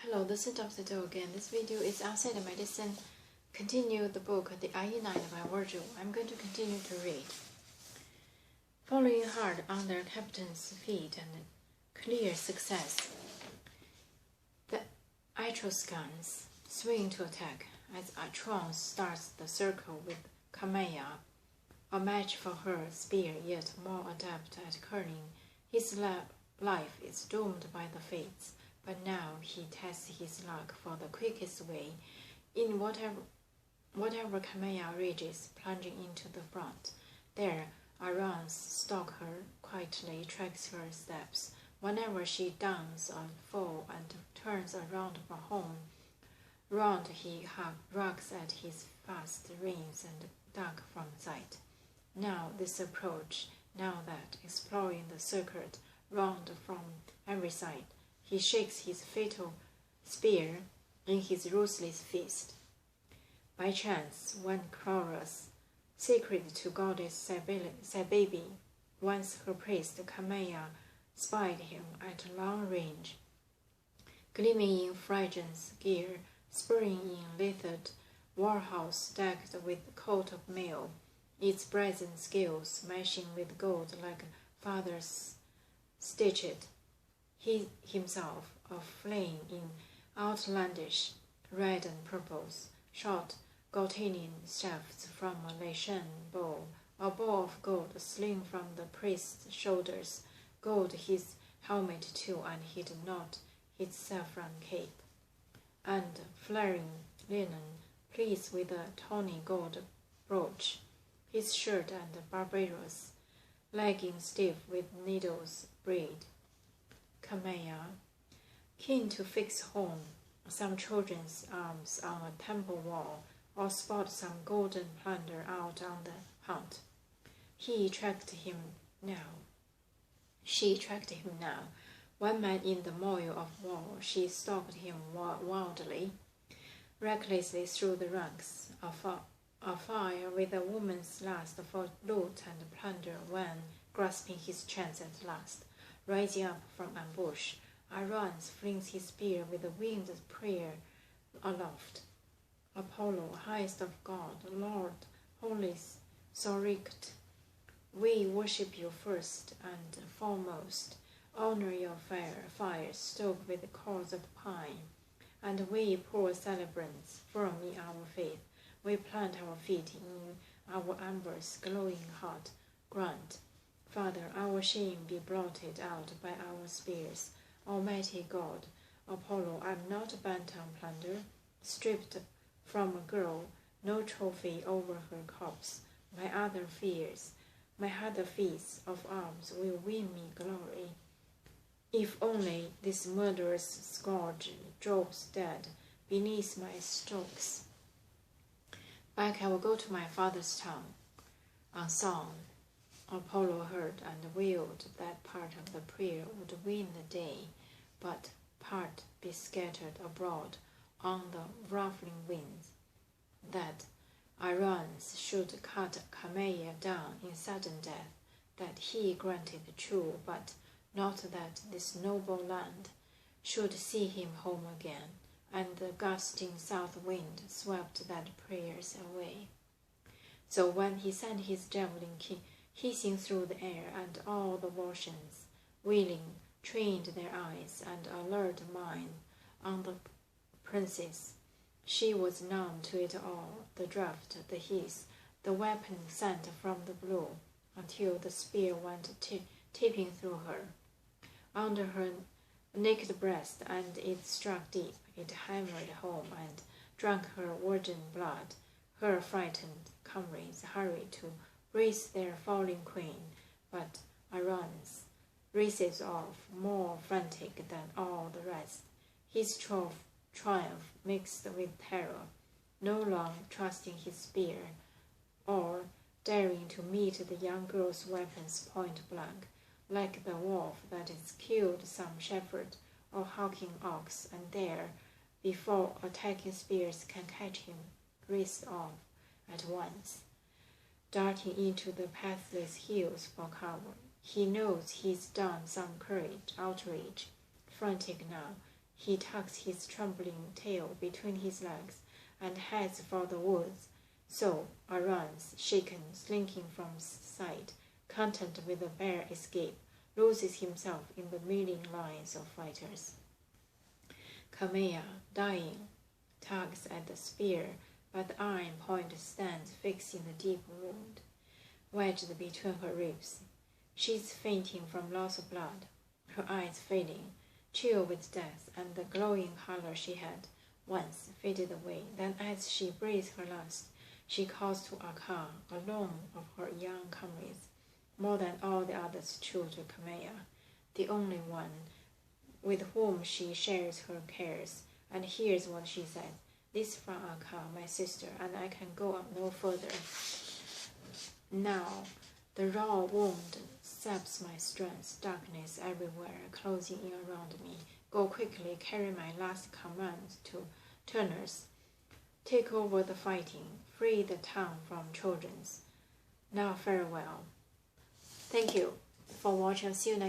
Hello, this is The again. This video is outside of medicine. Continue the book, The Aeneid by Virgil. I'm going to continue to read. Following hard on their captain's feet and clear success, the Etruscans swing to attack as Atron starts the circle with Camilla, a match for her spear, yet more adept at curling. His life is doomed by the fates. But now he tests his luck for the quickest way. In whatever Camilla rages, plunging into the front. There, Aeneid stalks her, quietly tracks her steps. Whenever she downs a foe and turns around for home, round he rugs at his fast reins and duck from sight. Now this approach, now that, exploring the circuit round from every side. He shakes his fatal spear in his ruthless fist. By chance, one chorus, sacred to goddess Cybele, once her priest Camilla, spied him at long range, gleaming in Phrygian's gear, spurring in leathered warhouse decked with coat of mail, its brazen scales mashing with gold like father's stitched. He himself, a flame in outlandish red and purples, shot Gautanian shafts from a Lycian bow, a bow of gold sling from the priest's shoulders, gold his helmet too, and hid not his saffron cape, and flaring linen, pleased with a tawny gold brooch, his shirt and barbarous legging stiff with needles braid. Camilla, keen to fix home some children's arms on a temple wall, or spot some golden plunder out on the hunt. She tracked him now. One man in the moil of war, she stalked him wildly, recklessly through the ranks, afire with a woman's lust for loot and plunder, when, grasping his chance at last, rising up from ambush, Aeneid flings his spear with a winged prayer aloft. Apollo, highest of God, Lord, holy Sorict, we worship you first and foremost, honor your fire stoked with cords of pine, and we poor celebrants, firm in our faith, we plant our feet in our embers glowing hot, grant, Father, our shame be blotted out by our spears. Almighty God, Apollo, I'm not bent on plunder, stripped from a girl, no trophy over her corpse. My other feats of arms will win me glory. If only this murderous scourge drops dead beneath my strokes. Back I will go to my father's town. On song, Apollo heard and willed that part of the prayer would win the day, but part be scattered abroad on the ruffling winds, that Aeneid should cut Camilla down in sudden death, that he granted true, but not that this noble land should see him home again, and the gusting south wind swept that prayers away. So when he sent his javelin hissing through the air, and all the Volscians, wheeling, trained their eyes and alert mind on the princess. She was numb to it all, the draught, the hiss, the weapon sent from the blue, until the spear went tipping through her, under her naked breast, and it struck deep. It hammered home and drank her virgin blood. Her frightened comrades hurried to raise their falling queen, but Aeneid races off, more frantic than all the rest. His triumph mixed with terror, no longer trusting his spear, or daring to meet the young girl's weapons point blank, like the wolf that has killed some shepherd or hawking ox, and there, before attacking spears can catch him, raced off at once, darting into the pathless hills for cover. He knows he's done some outrage, frantic now, He tucks his trembling tail between his legs and heads for the woods. So runs, shaken, slinking from sight, content with a bare escape, loses himself in the milling lines of fighters. Camilla, dying, tugs at the spear, but the iron point stands fixed in the deep wound, wedged between her ribs. She's fainting from loss of blood, her eyes fading, chill with death, and the glowing color she had once faded away. Then as she breathes her last, she calls to Akar, alone of her young comrades, more than all the others true to Camilla, the only one with whom she shares her cares, and here's what she says. This from Akar, my sister, and I can go on no further. Now the raw wound saps my strength, darkness everywhere, closing in around me. Go quickly, carry my last command to Turners. Take over the fighting, free the town from Trojans. Now farewell. Thank you for watching. See you next time.